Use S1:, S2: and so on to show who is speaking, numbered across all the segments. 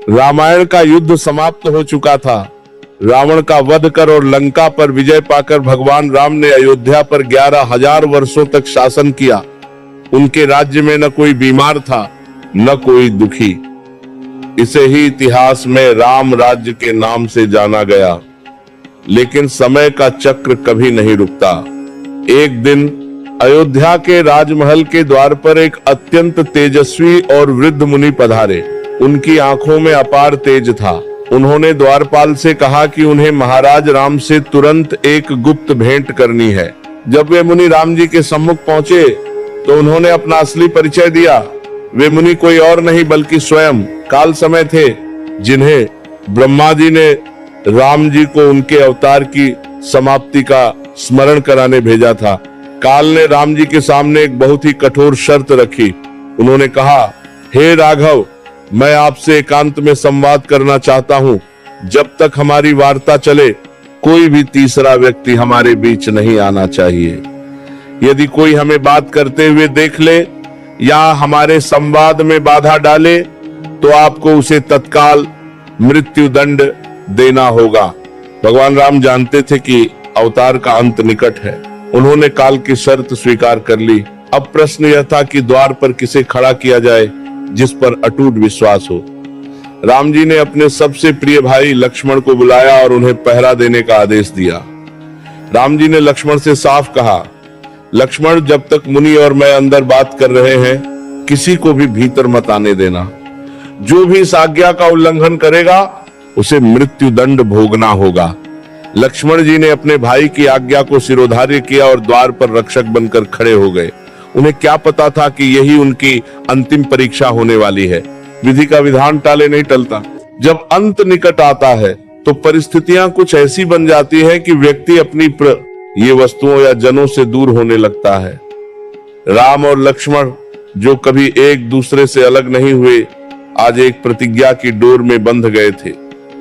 S1: रामायण का युद्ध समाप्त हो चुका था। रावण का वध कर और लंका पर विजय पाकर भगवान राम ने अयोध्या पर 11,000 वर्षों तक शासन किया। उनके राज्य में न कोई बीमार था न कोई दुखी। इसे ही इतिहास में राम राज्य के नाम से जाना गया। लेकिन समय का चक्र कभी नहीं रुकता। एक दिन अयोध्या के राजमहल के द्वार पर एक अत्यंत तेजस्वी और वृद्ध मुनि पधारे। उनकी आंखों में अपार तेज था। उन्होंने द्वारपाल से कहा कि उन्हें महाराज राम से तुरंत एक गुप्त भेंट करनी है। जब वे मुनि राम जी के सम्मुख पहुंचे तो उन्होंने अपना असली परिचय दिया। वे मुनि कोई और नहीं बल्कि स्वयं काल समय थे, जिन्हें ब्रह्मा जी ने राम जी को उनके अवतार की समाप्ति का स्मरण कराने भेजा था। काल ने राम जी के सामने एक बहुत ही कठोर शर्त रखी। उन्होंने कहा, हे राघव, मैं आपसे एकांत में संवाद करना चाहता हूँ। जब तक हमारी वार्ता चले कोई भी तीसरा व्यक्ति हमारे बीच नहीं आना चाहिए। यदि कोई हमें बात करते हुए देख ले या हमारे संवाद में बाधा डाले तो आपको उसे तत्काल मृत्यु दंड देना होगा। भगवान राम जानते थे कि अवतार का अंत निकट है। उन्होंने काल की शर्त स्वीकार कर ली। अब प्रश्न यह था कि द्वार पर किसे खड़ा किया जाए जिस पर अटूट विश्वास हो। राम जी ने अपने सबसे प्रिय भाई लक्ष्मण को बुलाया और उन्हें पहरा देने का आदेश दिया। राम जी ने लक्ष्मण से साफ कहा, लक्ष्मण, जब तक मुनि और मैं अंदर बात कर रहे हैं किसी को भी भीतर मत आने देना। जो भी इस आज्ञा का उल्लंघन करेगा उसे मृत्यु दंड भोगना होगा। लक्ष्मण जी ने अपने भाई की आज्ञा को सिरोधार्य किया और द्वार पर रक्षक बनकर खड़े हो गए। उन्हें क्या पता था कि यही उनकी अंतिम परीक्षा होने वाली है। विधि का विधान टाले नहीं टलता। जब अंत निकट आता है तो परिस्थितियां कुछ ऐसी बन जाती है कि व्यक्ति अपनी ये वस्तुओं या जनों से दूर होने लगता है। राम और लक्ष्मण जो कभी एक दूसरे से अलग नहीं हुए, आज एक प्रतिज्ञा की डोर में बंध गए थे।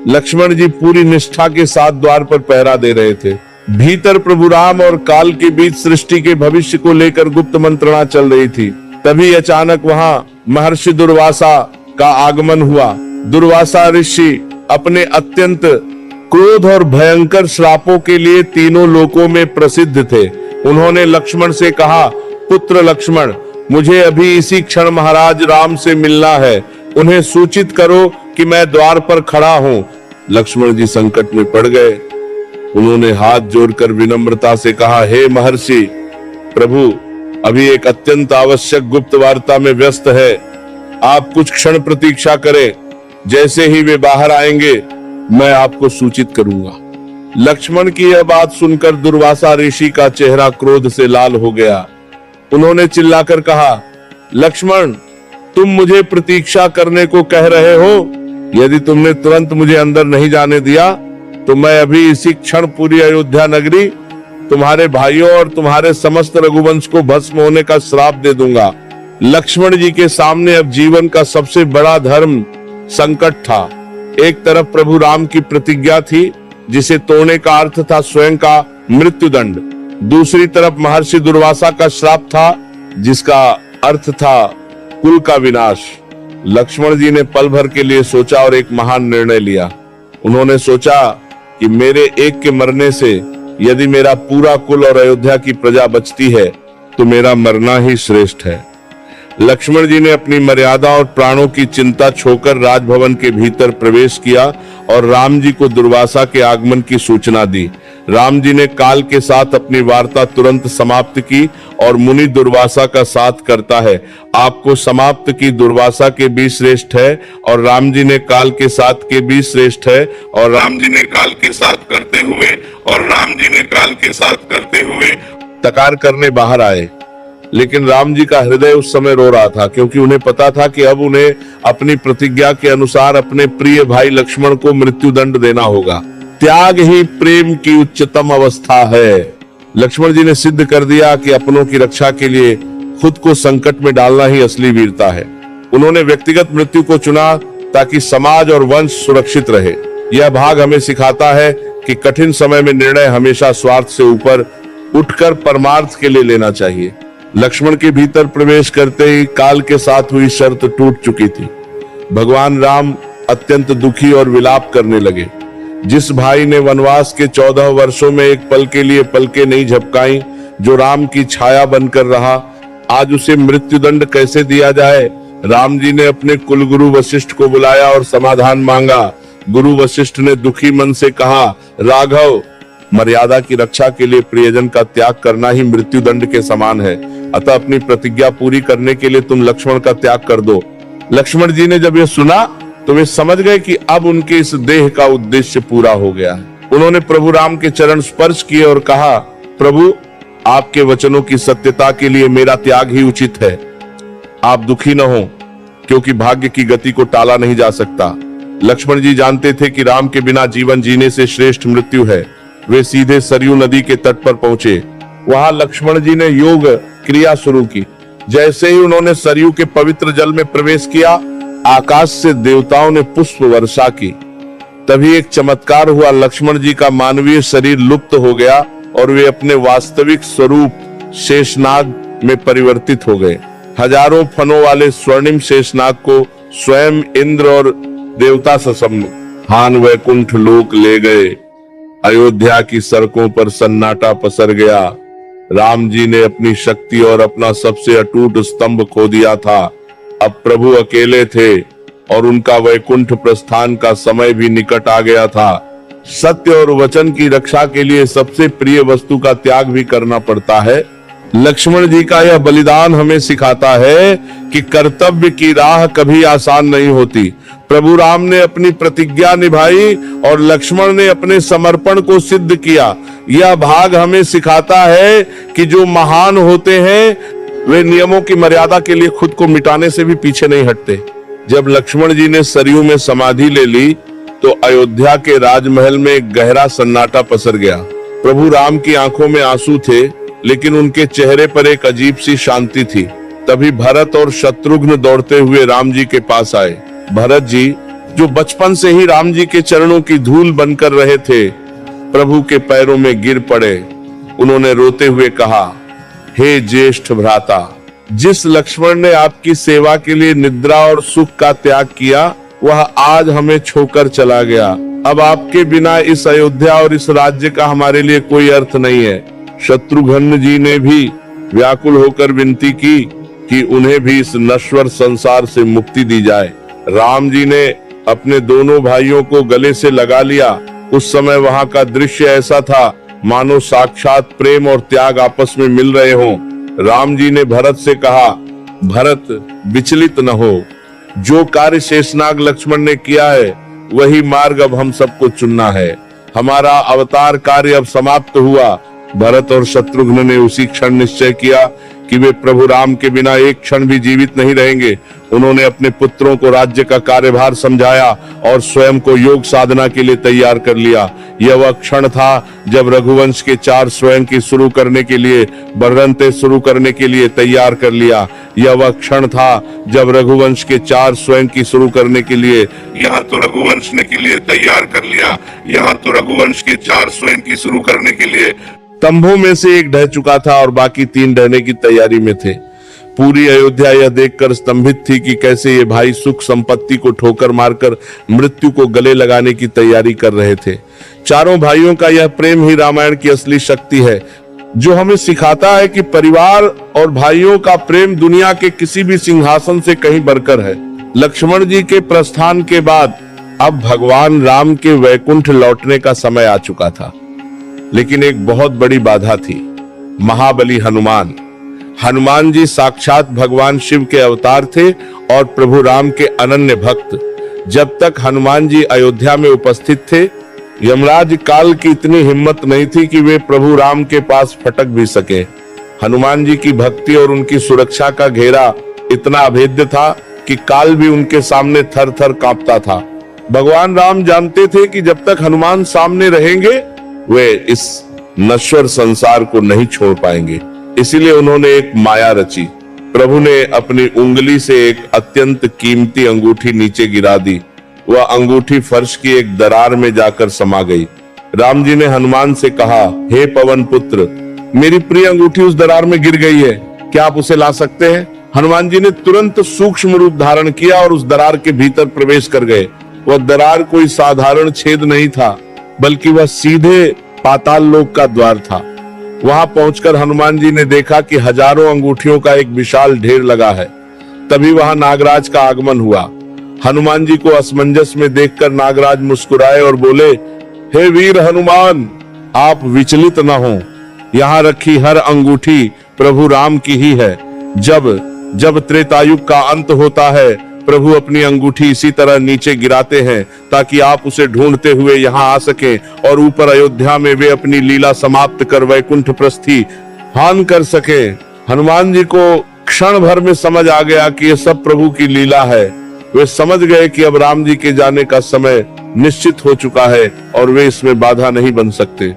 S1: लक्ष्मण जी पूरी निष्ठा के साथ द्वार पर पहरा दे रहे थे। भीतर प्रभु राम और काल के बीच सृष्टि के भविष्य को लेकर गुप्त मंत्रणा चल रही थी। तभी अचानक वहां महर्षि दुर्वासा का आगमन हुआ। दुर्वासा ऋषि अपने अत्यंत क्रोध और भयंकर श्रापों के लिए तीनों लोकों में प्रसिद्ध थे। उन्होंने लक्ष्मण से कहा, पुत्र लक्ष्मण, मुझे अभी इसी क्षण महाराज राम से मिलना है। उन्हें सूचित करो कि मैं द्वार पर खड़ा हूँ। लक्ष्मण जी संकट में पड़ गए। उन्होंने हाथ जोड़कर विनम्रता से कहा, हे महर्षि, प्रभु अभी एक अत्यंत आवश्यक गुप्त वार्ता में व्यस्त है। आप कुछ क्षण प्रतीक्षा करें। जैसे ही वे बाहर आएंगे मैं आपको सूचित करूंगा। लक्ष्मण की यह बात सुनकर दुर्वासा ऋषि का चेहरा क्रोध से लाल हो गया। उन्होंने चिल्लाकर कहा, लक्ष्मण, तुम मुझे प्रतीक्षा करने को कह रहे हो? यदि तुमने तुरंत मुझे अंदर नहीं जाने दिया तो मैं अभी इसी क्षण पूरी अयोध्या नगरी, तुम्हारे भाइयों और तुम्हारे समस्त रघुवंश को भस्म होने का श्राप दे दूंगा। लक्ष्मण जी के सामने अब जीवन का सबसे बड़ा धर्म संकट था। एक तरफ प्रभु राम की प्रतिज्ञा थी जिसे तोड़ने का अर्थ था स्वयं का मृत्युदंड। दूसरी तरफ महर्षि दुर्वासा का श्राप था जिसका अर्थ था कुल का विनाश। लक्ष्मण जी ने पल भर के लिए सोचा और एक महान निर्णय लिया। उन्होंने सोचा कि मेरे एक के मरने से यदि मेरा पूरा कुल और अयोध्या की प्रजा बचती है तो मेरा मरना ही श्रेष्ठ है। लक्ष्मण जी ने अपनी मर्यादा और प्राणों की चिंता छोड़कर राजभवन के भीतर प्रवेश किया और राम जी को दुर्वासा के आगमन की सूचना दी। राम जी ने काल के साथ अपनी वार्ता तुरंत समाप्त की और मुनि दुर्वासा का साथ करता है। आपको समाप्त की दुर्वासा के भी श्रेष्ठ है और राम जी ने काल के साथ के भी श्रेष्ठ है और राम जी ने काल के साथ करते हुए और राम जी ने काल के साथ करते हुए तकार करने बाहर आए। लेकिन राम जी का हृदय उस समय रो रहा था क्योंकि उन्हें पता था कि अब उन्हें अपनी प्रतिज्ञा के अनुसार अपने प्रिय भाई लक्ष्मण को मृत्युदंड देना होगा। त्याग ही प्रेम की उच्चतम अवस्था है। लक्ष्मण जी ने सिद्ध कर दिया कि अपनों की रक्षा के लिए खुद को संकट में डालना ही असली वीरता है। उन्होंने व्यक्तिगत मृत्यु को चुना ताकि समाज और वंश सुरक्षित रहे। यह भाग हमें सिखाता है कि कठिन समय में निर्णय हमेशा स्वार्थ से ऊपर उठकर परमार्थ के लिए लेना चाहिए। लक्ष्मण के भीतर प्रवेश करते ही काल के साथ हुई शर्त टूट चुकी थी। भगवान राम अत्यंत दुखी और विलाप करने लगे। जिस भाई ने वनवास के 14 वर्षों में एक पल के लिए पलकें नहीं झपकाई, जो राम की छाया बनकर रहा, आज उसे मृत्युदंड कैसे दिया जाए। राम जी ने अपने कुलगुरु वशिष्ठ को बुलाया और समाधान मांगा। गुरु वशिष्ठ ने दुखी मन से कहा, राघव, मर्यादा की रक्षा के लिए प्रियजन का त्याग करना ही मृत्युदंड के समान है। अतः अपनी प्रतिज्ञा पूरी करने के लिए तुम लक्ष्मण का त्याग कर दो। लक्ष्मण जी ने जब यह सुना तो वे समझ गए कि अब उनके इस देह का उद्देश्य पूरा हो गया है। उन्होंने प्रभु राम के चरण स्पर्श किए और कहा, प्रभु, आपके वचनों की सत्यता के लिए मेरा त्याग ही उचित है। आप दुखी न हो, क्योंकि भाग्य की गति को टाला नहीं जा सकता। लक्ष्मण जी जानते थे कि राम के बिना जीवन जीने से श्रेष्ठ मृत्यु है। वे सीधे सरयू नदी के तट पर पहुंचे। वहां लक्ष्मण जी ने योग क्रिया शुरू की। जैसे ही उन्होंने सरयू के पवित्र जल में प्रवेश किया, आकाश से देवताओं ने पुष्प वर्षा की। तभी एक चमत्कार हुआ। लक्ष्मण जी का मानवीय शरीर लुप्त हो गया और वे अपने वास्तविक स्वरूप शेषनाग में परिवर्तित हो गए। हजारों फनों वाले स्वर्णिम शेषनाग को स्वयं इंद्र और देवता ससम्मान वैकुंठ लोक ले गए। अयोध्या की सड़कों पर सन्नाटा पसर गया। राम जी ने अपनी शक्ति और अपना सबसे अटूट स्तंभ खो दिया था। अब प्रभु अकेले थे और उनका वैकुंठ प्रस्थान का समय भी निकट आ गया था। सत्य और वचन की रक्षा के लिए सबसे प्रिय वस्तु का त्याग भी करना पड़ता है। लक्ष्मण जी का यह बलिदान हमें सिखाता है कि कर्तव्य की राह कभी आसान नहीं होती। प्रभु राम ने अपनी प्रतिज्ञा निभाई और लक्ष्मण ने अपने समर्पण को सिद्ध किया। यह भाग हमें सिखाता है कि जो महान होते हैं वे नियमों की मर्यादा के लिए खुद को मिटाने से भी पीछे नहीं हटते। जब लक्ष्मण जी ने सरयू में समाधि ले ली तो अयोध्या के राजमहल में एक गहरा सन्नाटा पसर गया। प्रभु राम की आंखों में आंसू थे, लेकिन उनके चेहरे पर एक अजीब सी शांति थी। तभी भरत और शत्रुघ्न दौड़ते हुए राम जी के पास आए। भरत जी, जो बचपन से ही राम जी के चरणों की धूल बनकर रहे थे, प्रभु के पैरों में गिर पड़े। उन्होंने रोते हुए कहा, हे ज्येष्ठ भ्राता, जिस लक्ष्मण ने आपकी सेवा के लिए निद्रा और सुख का त्याग किया, वह आज हमें छोड़कर चला गया। अब आपके बिना इस अयोध्या और इस राज्य का हमारे लिए कोई अर्थ नहीं है। शत्रुघ्न जी ने भी व्याकुल होकर विनती की कि उन्हें भी इस नश्वर संसार से मुक्ति दी जाए। राम जी ने अपने दोनों भाइयों को गले से लगा लिया। उस समय वहां का दृश्य ऐसा था मानो साक्षात प्रेम और त्याग आपस में मिल रहे हों। राम जी ने भरत से कहा, भरत, विचलित न हो। जो कार्य शेषनाग लक्ष्मण ने किया है वही मार्ग अब हम सबको चुनना है। हमारा अवतार कार्य अब समाप्त हुआ। भरत और शत्रुघ्न ने उसी क्षण निश्चय किया कि वे प्रभु राम के बिना एक क्षण भी जीवित नहीं रहेंगे। उन्होंने अपने पुत्रों को राज्य का कार्यभार समझाया और स्वयं को योग साधना के लिए तैयार कर लिया। यह वह क्षण था जब रघुवंश के 4 स्वयं की शुरू करने के लिए बरंते शुरू करने के लिए तैयार कर लिया। यह वह क्षण था जब रघुवंश के 4 स्वयं की शुरू करने के लिए यहाँ तो रघुवंश ने के लिए तैयार कर लिया। यहाँ तो रघुवंश के 4 स्वयं की शुरू करने के लिए तंबों में से एक ढह चुका था और बाकी 3 ढहने की तैयारी में थे। पूरी अयोध्या यह देखकर स्तंभित थी कि कैसे ये भाई सुख संपत्ति को ठोकर मारकर मृत्यु को गले लगाने की तैयारी कर रहे थे। चारों भाइयों का यह प्रेम ही रामायण की असली शक्ति है, जो हमें सिखाता है कि परिवार और भाइयों का प्रेम दुनिया के किसी भी सिंहासन से कहीं बढ़कर है। लक्ष्मण जी के प्रस्थान के बाद अब भगवान राम के वैकुंठ लौटने का समय आ चुका था, लेकिन एक बहुत बड़ी बाधा थी, महाबली हनुमान। हनुमान जी साक्षात भगवान शिव के अवतार थे और प्रभु राम के अनन्य भक्त। जब तक हनुमान जी अयोध्या में उपस्थित थे, यमराज काल की इतनी हिम्मत नहीं थी कि वे प्रभु राम के पास फटक भी सके। हनुमान जी की भक्ति और उनकी सुरक्षा का घेरा इतना अभेद्य था कि काल भी उनके सामने थर थर कांपता था। भगवान राम जानते थे कि जब तक हनुमान सामने रहेंगे वे इस नश्वर संसार को नहीं छोड़ पाएंगे। इसीलिए उन्होंने एक माया रची। प्रभु ने अपनी उंगली से एक अत्यंत कीमती अंगूठी नीचे गिरा दी। वह अंगूठी फर्श की एक दरार में जाकर समा गई। राम जी ने हनुमान से कहा, हे पवन पुत्र, मेरी प्रिय अंगूठी उस दरार में गिर गई है, क्या आप उसे ला सकते हैं? हनुमान जी ने तुरंत सूक्ष्म रूप धारण किया और उस दरार के भीतर प्रवेश कर गए। वह दरार कोई साधारण छेद नहीं था, बल्कि वह सीधे पाताल लोक का द्वार था। वहां पहुंचकर हनुमान जी ने देखा कि हजारों अंगूठियों का एक विशाल ढेर लगा है। तभी वहां नागराज का आगमन हुआ। हनुमान जी को असमंजस में देखकर नागराज मुस्कुराए और बोले, हे वीर हनुमान, आप विचलित न हो। यहाँ रखी हर अंगूठी प्रभु राम की ही है। जब त्रेतायुग का अंत होता है, प्रभु अपनी अंगूठी इसी तरह नीचे गिराते हैं ताकि आप उसे ढूंढते हुए यहाँ आ सकें और ऊपर अयोध्या में वे अपनी लीला समाप्त कर वैकुंठ प्रस्थान कर सके। हनुमान जी को क्षण भर में समझ आ गया कि ये सब प्रभु की लीला है। वे समझ गए कि अब राम जी के जाने का समय निश्चित हो चुका है और वे इसमें बाधा नहीं बन सकते।